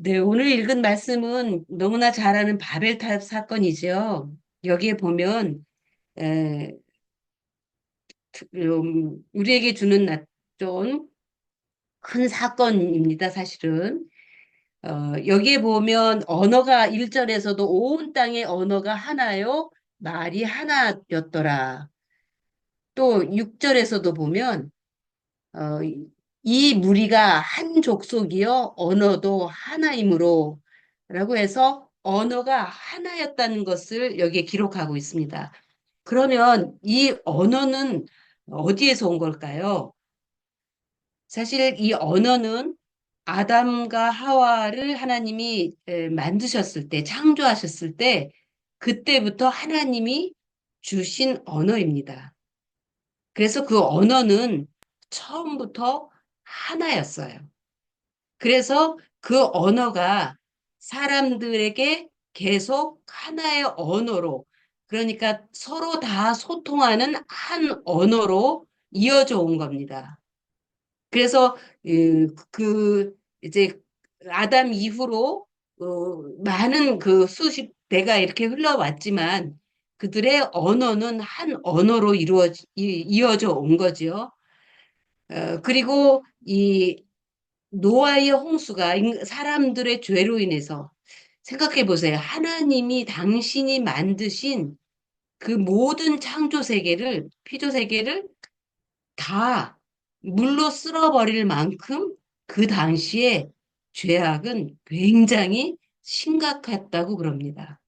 네, 오늘 읽은 말씀은 너무나 잘 아는 바벨탑 사건이죠. 여기에 보면 에, 우리에게 주는 좀 큰 사건입니다, 사실은. 여기에 보면 언어가 1절에서도 온 땅의 언어가 하나요, 말이 하나였더라. 또 6절에서도 보면 어, 이 무리가 한 족속이요 언어도 하나이므로 라고 해서 언어가 하나였다는 것을 여기에 기록하고 있습니다. 그러면 이 언어는 어디에서 온 걸까요? 사실 이 언어는 아담과 하와를 하나님이 만드셨을 때, 창조하셨을 때, 그때부터 하나님이 주신 언어입니다. 그래서 그 언어는 처음부터 하나였어요. 그래서 그 언어가 사람들에게 계속 하나의 언어로, 그러니까 서로 다 소통하는 한 언어로 이어져 온 겁니다. 그래서 이제 아담 이후로 많은 그 수십 대가 이렇게 흘러왔지만 그들의 언어는 한 언어로 이어져 온 거죠. 그리고 이 노아의 홍수가 사람들의 죄로 인해서 생각해 보세요. 하나님이 당신이 만드신 그 모든 창조 세계를, 피조 세계를 다 물로 쓸어버릴 만큼 그 당시에 죄악은 굉장히 심각했다고 그럽니다.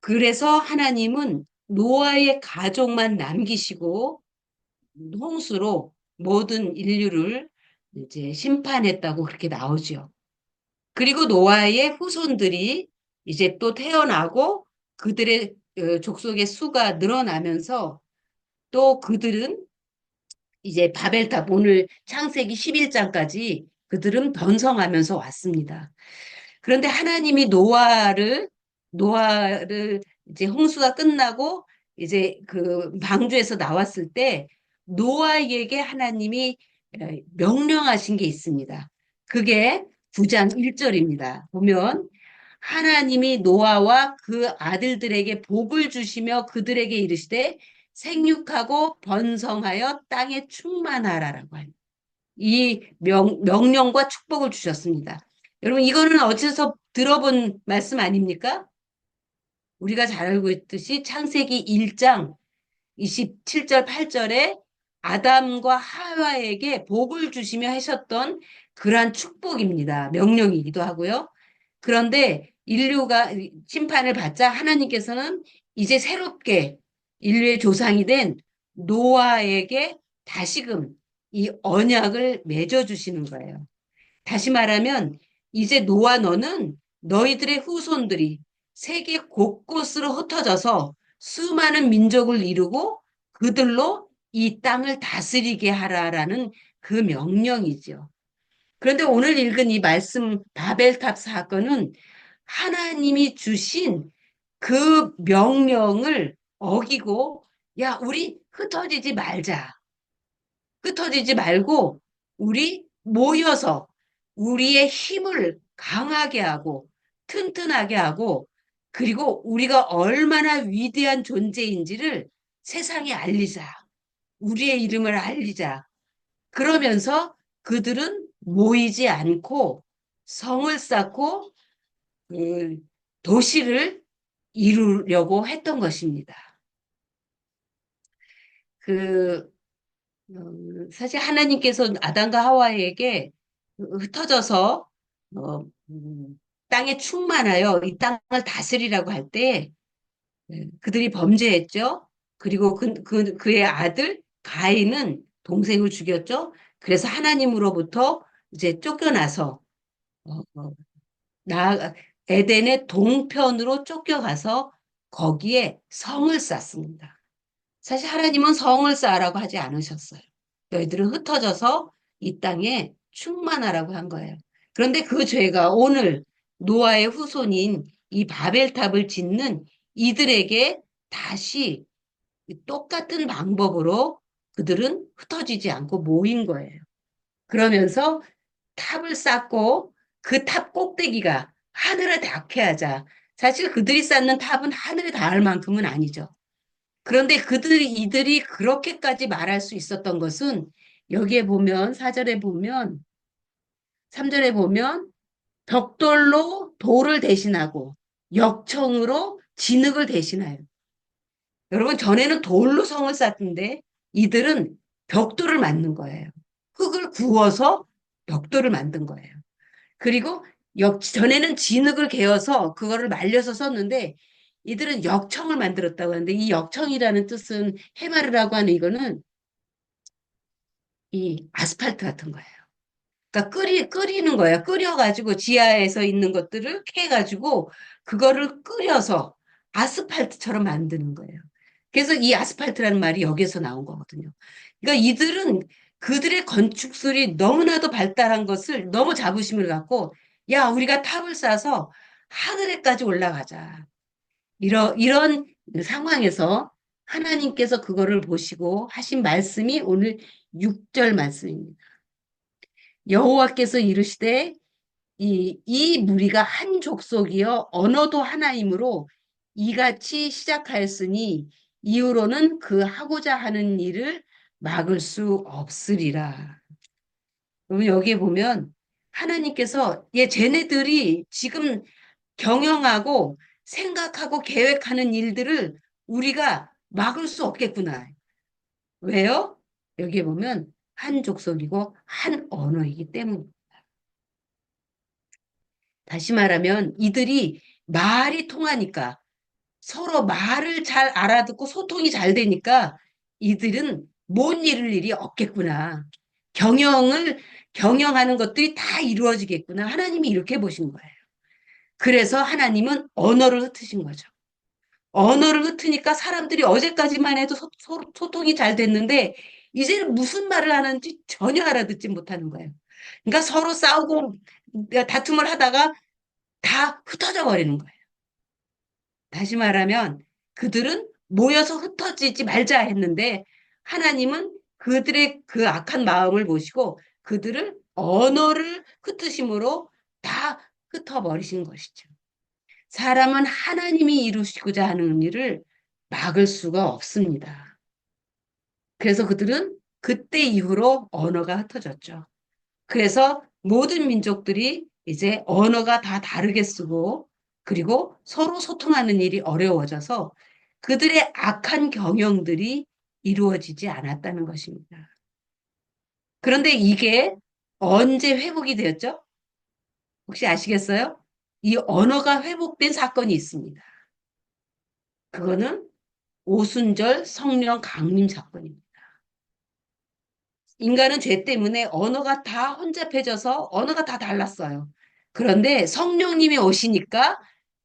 그래서 하나님은 노아의 가족만 남기시고 홍수로 모든 인류를 이제 심판했다고 그렇게 나오죠. 그리고 노아의 후손들이 이제 또 태어나고 그들의 족속의 수가 늘어나면서 또 그들은 이제 바벨탑 오늘 창세기 11장까지 그들은 번성하면서 왔습니다. 그런데 하나님이 노아를 이제 홍수가 끝나고 이제 그 방주에서 나왔을 때 노아에게 하나님이 명령하신 게 있습니다. 그게 9장 1절입니다. 보면 하나님이 노아와 그 아들들에게 복을 주시며 그들에게 이르시되 생육하고 번성하여 땅에 충만하라라고 합니다. 이 명령과 축복을 주셨습니다. 여러분, 이거는 어디서 들어본 말씀 아닙니까? 우리가 잘 알고 있듯이 창세기 1장 27절, 8절에 아담과 하와에게 복을 주시며 하셨던 그러한 축복입니다. 명령이기도 하고요. 그런데 인류가 심판을 받자 하나님께서는 이제 새롭게 인류의 조상이 된 노아에게 다시금 이 언약을 맺어주시는 거예요. 다시 말하면 이제 노아 너는 너희들의 후손들이 세계 곳곳으로 흩어져서 수많은 민족을 이루고 그들로 이 땅을 다스리게 하라라는 그 명령이죠. 그런데 오늘 읽은 이 말씀 바벨탑 사건은 하나님이 주신 그 명령을 어기고 야, 우리 흩어지지 말자. 흩어지지 말고 우리 모여서 우리의 힘을 강하게 하고 튼튼하게 하고 그리고 우리가 얼마나 위대한 존재인지를 세상에 알리자. 우리의 이름을 알리자. 그러면서 그들은 모이지 않고 성을 쌓고 그 도시를 이루려고 했던 것입니다. 그 사실 하나님께서 아담과 하와에게 흩어져서 어, 땅에 충만하여 이 땅을 다스리라고 할 때 그들이 범죄했죠. 그리고 그의 아들 가인은 동생을 죽였죠. 그래서 하나님으로부터 이제 쫓겨나서 어, 어, 나 에덴의 동편으로 쫓겨가서 거기에 성을 쌓습니다. 사실 하나님은 성을 쌓으라고 하지 않으셨어요. 너희들은 흩어져서 이 땅에 충만하라고 한 거예요. 그런데 그 죄가 오늘 노아의 후손인 이 바벨탑을 짓는 이들에게 다시 똑같은 방법으로 그들은 흩어지지 않고 모인 거예요. 그러면서 탑을 쌓고 그 탑 꼭대기가 하늘에 닿게 하자. 사실 그들이 쌓는 탑은 하늘에 닿을 만큼은 아니죠. 그런데 이들이 그렇게까지 말할 수 있었던 것은 여기에 보면, 4절에 보면, 3절에 보면 벽돌로 돌을 대신하고 역청으로 진흙을 대신하여. 여러분, 전에는 돌로 성을 쌓던데 이들은 벽돌을 만든 거예요. 흙을 구워서 벽돌을 만든 거예요. 그리고 전에는 진흙을 개어서 그거를 말려서 썼는데 이들은 역청을 만들었다고 하는데 이 역청이라는 뜻은 해마르라고 하는 이거는 이 아스팔트 같은 거예요. 그러니까 끓이는 거예요. 끓여가지고 지하에서 있는 것들을 캐가지고 그거를 끓여서 아스팔트처럼 만드는 거예요. 그래서 이 아스팔트라는 말이 여기에서 나온 거거든요. 그러니까 이들은 그들의 건축술이 너무나도 발달한 것을 너무 자부심을 갖고 야, 우리가 탑을 쌓아서 하늘에까지 올라가자. 이런 상황에서 하나님께서 그거를 보시고 하신 말씀이 오늘 6절 말씀입니다. 여호와께서 이르시되 이 무리가 한 족속이요 언어도 하나이므로 이같이 시작하였으니 이후로는 그 하고자 하는 일을 막을 수 없으리라. 그러면 여기에 보면 하나님께서 쟤네들이 지금 경영하고 생각하고 계획하는 일들을 우리가 막을 수 없겠구나. 왜요? 여기에 보면 한 족속이고 한 언어이기 때문에. 다시 말하면 이들이 말이 통하니까 서로 말을 잘 알아듣고 소통이 잘 되니까 이들은 못 이룰 일이 없겠구나. 경영하는 것들이 다 이루어지겠구나. 하나님이 이렇게 보신 거예요. 그래서 하나님은 언어를 흩으신 거죠. 언어를 흩으니까 사람들이 어제까지만 해도 소통이 잘 됐는데 이제는 무슨 말을 하는지 전혀 알아듣지 못하는 거예요. 그러니까 서로 싸우고 다툼을 하다가 다 흩어져 버리는 거예요. 다시 말하면 그들은 모여서 흩어지지 말자 했는데 하나님은 그들의 그 악한 마음을 보시고 그들을 언어를 흩으심으로 다 흩어버리신 것이죠. 사람은 하나님이 이루시고자 하는 일을 막을 수가 없습니다. 그래서 그들은 그때 이후로 언어가 흩어졌죠. 그래서 모든 민족들이 이제 언어가 다 다르게 쓰고 그리고 서로 소통하는 일이 어려워져서 그들의 악한 경영들이 이루어지지 않았다는 것입니다. 그런데 이게 언제 회복이 되었죠? 혹시 아시겠어요? 이 언어가 회복된 사건이 있습니다. 그거는 오순절 성령 강림 사건입니다. 인간은 죄 때문에 언어가 다 혼잡해져서 언어가 다 달랐어요. 그런데 성령님이 오시니까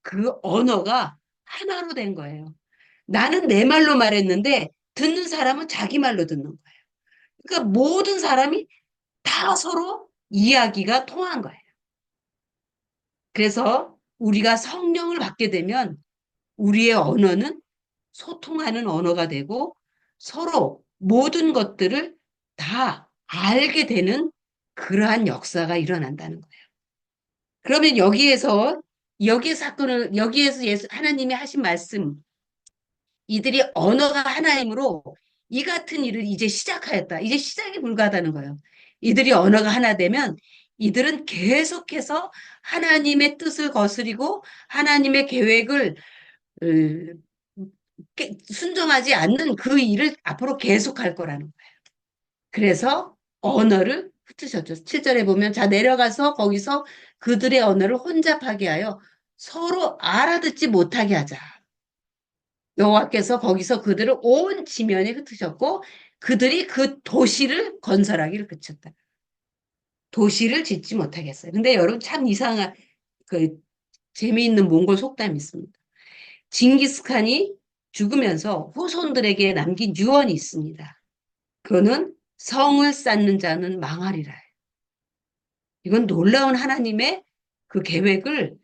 그 언어가 하나로 된 거예요. 나는 내 말로 말했는데 듣는 사람은 자기 말로 듣는 거예요. 그러니까 모든 사람이 다 서로 이야기가 통한 거예요. 그래서 우리가 성령을 받게 되면 우리의 언어는 소통하는 언어가 되고 서로 모든 것들을 다 알게 되는 그러한 역사가 일어난다는 거예요. 그러면 여기에 사건을 여기에서 하나님이 하신 말씀 이들이 언어가 하나이므로 이 같은 일을 이제 시작하였다. 이제 시작이 불가하다는 거예요. 이들이 언어가 하나 되면 이들은 계속해서 하나님의 뜻을 거스리고 하나님의 계획을 순종하지 않는 그 일을 앞으로 계속할 거라는 거예요. 그래서 언어를 흩으셨죠. 7절에 보면 자 내려가서 거기서 그들의 언어를 혼잡하게 하여 서로 알아듣지 못하게 하자. 여호와께서 거기서 그들을 온 지면에 흩으셨고 그들이 그 도시를 건설하기를 그쳤다. 도시를 짓지 못하게 했어요. 근데 여러분 참 이상한 그 재미있는 몽골 속담이 있습니다. 징기스칸이 죽으면서 후손들에게 남긴 유언이 있습니다. 그거는 성을 쌓는 자는 망하리라. 이건 놀라운 하나님의 그 계획을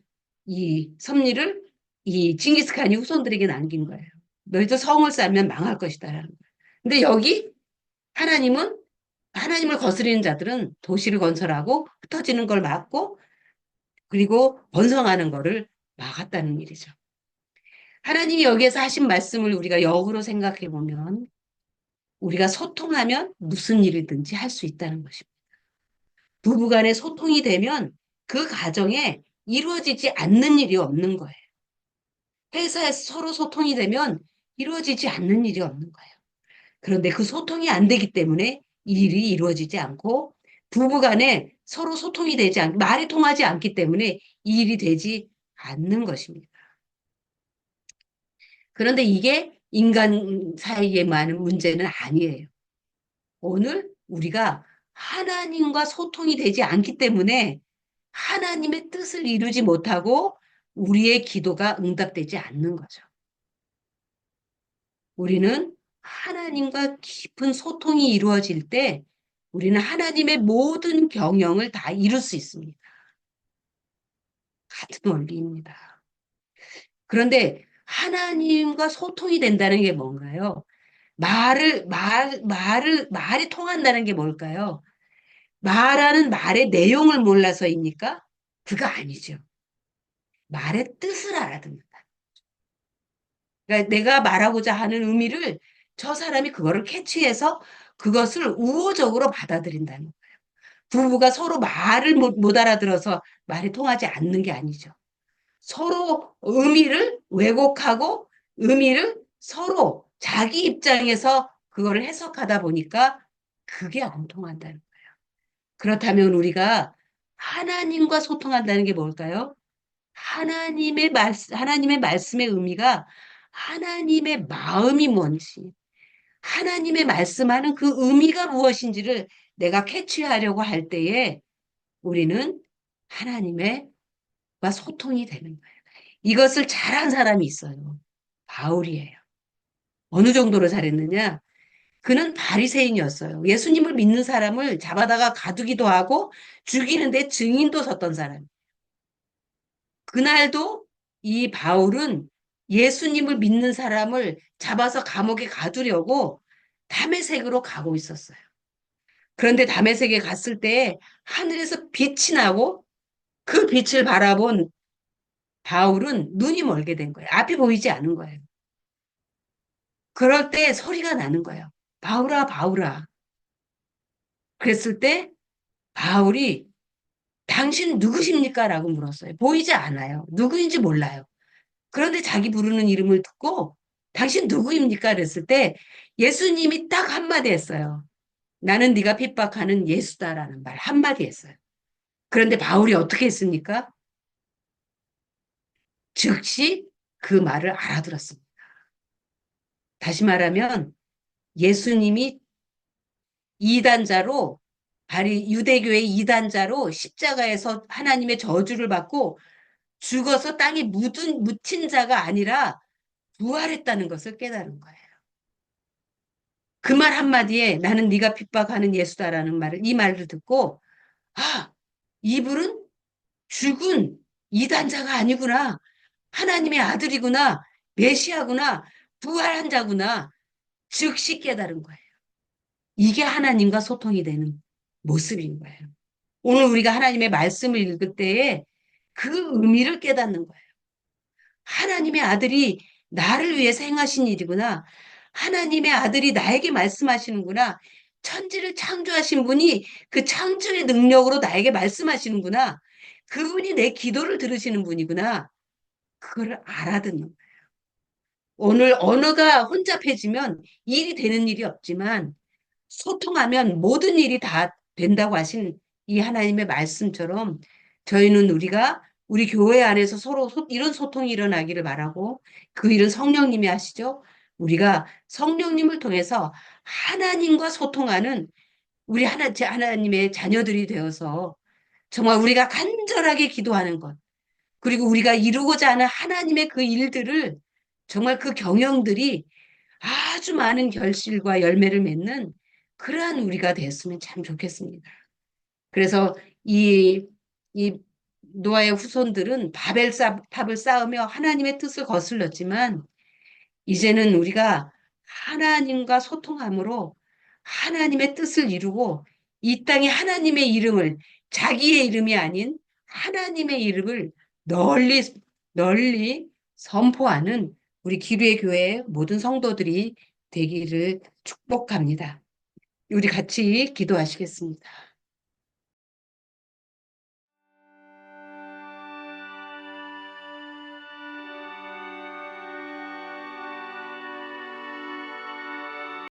이 섭리를 이 징기스칸이 후손들에게 남긴 거예요. 너희도 성을 쌓으면 망할 것이다라는 거예요. 근데 여기 하나님은 하나님을 거스리는 자들은 도시를 건설하고 흩어지는 걸 막고 그리고 번성하는 거를 막았다는 일이죠. 하나님이 여기에서 하신 말씀을 우리가 역으로 생각해 보면 우리가 소통하면 무슨 일이든지 할 수 있다는 것입니다. 부부간에 소통이 되면 그 가정에 이루어지지 않는 일이 없는 거예요. 회사에서 서로 소통이 되면 이루어지지 않는 일이 없는 거예요. 그런데 그 소통이 안 되기 때문에 일이 이루어지지 않고 부부간에 서로 소통이 되지 않, 말이 통하지 않기 때문에 일이 되지 않는 것입니다. 그런데 이게 인간 사이에 많은 문제는 아니에요. 오늘 우리가 하나님과 소통이 되지 않기 때문에 하나님의 뜻을 이루지 못하고 우리의 기도가 응답되지 않는 거죠. 우리는 하나님과 깊은 소통이 이루어질 때 우리는 하나님의 모든 경영을 다 이룰 수 있습니다. 같은 원리입니다. 그런데 하나님과 소통이 된다는 게 뭔가요? 말이 통한다는 게 뭘까요? 말하는 말의 내용을 몰라서입니까? 그거 아니죠. 말의 뜻을 알아듣는다. 그러니까 내가 말하고자 하는 의미를 저 사람이 그거를 캐치해서 그것을 우호적으로 받아들인다는 거예요. 부부가 서로 말을 못 알아들어서 말이 통하지 않는 게 아니죠. 서로 의미를 왜곡하고 의미를 서로 자기 입장에서 그거를 해석하다 보니까 그게 안 통한다는 거예요. 그렇다면 우리가 하나님과 소통한다는 게 뭘까요? 하나님의 말씀의 의미가 하나님의 마음이 뭔지, 하나님의 말씀하는 그 의미가 무엇인지를 내가 캐치하려고 할 때에 우리는 하나님과 소통이 되는 거예요. 이것을 잘한 사람이 있어요. 바울이에요. 어느 정도로 잘했느냐? 그는 바리새인이었어요. 예수님을 믿는 사람을 잡아다가 가두기도 하고 죽이는데 증인도 섰던 사람. 그날도 이 바울은 예수님을 믿는 사람을 잡아서 감옥에 가두려고 담에색으로 가고 있었어요. 그런데 담에색에 갔을 때 하늘에서 빛이 나고 그 빛을 바라본 바울은 눈이 멀게 된 거예요. 앞이 보이지 않은 거예요. 그럴 때 소리가 나는 거예요. 바울아, 바울아. 그랬을 때 바울이 당신 누구십니까? 라고 물었어요. 보이지 않아요. 누구인지 몰라요. 그런데 자기 부르는 이름을 듣고 당신 누구입니까? 그랬을 때 예수님이 딱 한마디 했어요. 나는 네가 핍박하는 예수다라는 말 한마디 했어요. 그런데 바울이 어떻게 했습니까? 즉시 그 말을 알아들었습니다. 다시 말하면 예수님이 이단자로 유대교의 이단자로 십자가에서 하나님의 저주를 받고 죽어서 땅에 묻힌 자가 아니라 부활했다는 것을 깨달은 거예요. 그 말 한마디에 나는 네가 핍박하는 예수다라는 말을 이 말을 듣고 아 이분은 죽은 이단자가 아니구나. 하나님의 아들이구나. 메시아구나. 부활한 자구나. 즉시 깨달은 거예요. 이게 하나님과 소통이 되는 모습인 거예요. 오늘 우리가 하나님의 말씀을 읽을 때에 그 의미를 깨닫는 거예요. 하나님의 아들이 나를 위해서 행하신 일이구나. 하나님의 아들이 나에게 말씀하시는구나. 천지를 창조하신 분이 그 창조의 능력으로 나에게 말씀하시는구나. 그분이 내 기도를 들으시는 분이구나. 그걸 알아듣는 거예요. 오늘 언어가 혼잡해지면 일이 되는 일이 없지만 소통하면 모든 일이 다 된다고 하신 이 하나님의 말씀처럼 저희는 우리가 우리 교회 안에서 서로 이런 소통이 일어나기를 바라고 그 일은 성령님이 하시죠. 우리가 성령님을 통해서 하나님과 소통하는 우리 하나님의 자녀들이 되어서 정말 우리가 간절하게 기도하는 것 그리고 우리가 이루고자 하는 하나님의 그 일들을 정말 그 경영들이 아주 많은 결실과 열매를 맺는 그러한 우리가 됐으면 참 좋겠습니다. 그래서 이 노아의 후손들은 탑을 쌓으며 하나님의 뜻을 거슬렀지만 이제는 우리가 하나님과 소통함으로 하나님의 뜻을 이루고 이 땅에 하나님의 이름을 자기의 이름이 아닌 하나님의 이름을 널리 널리 선포하는 우리 기류의 교회 모든 성도들이 되기를 축복합니다. 우리 같이 기도하시겠습니다.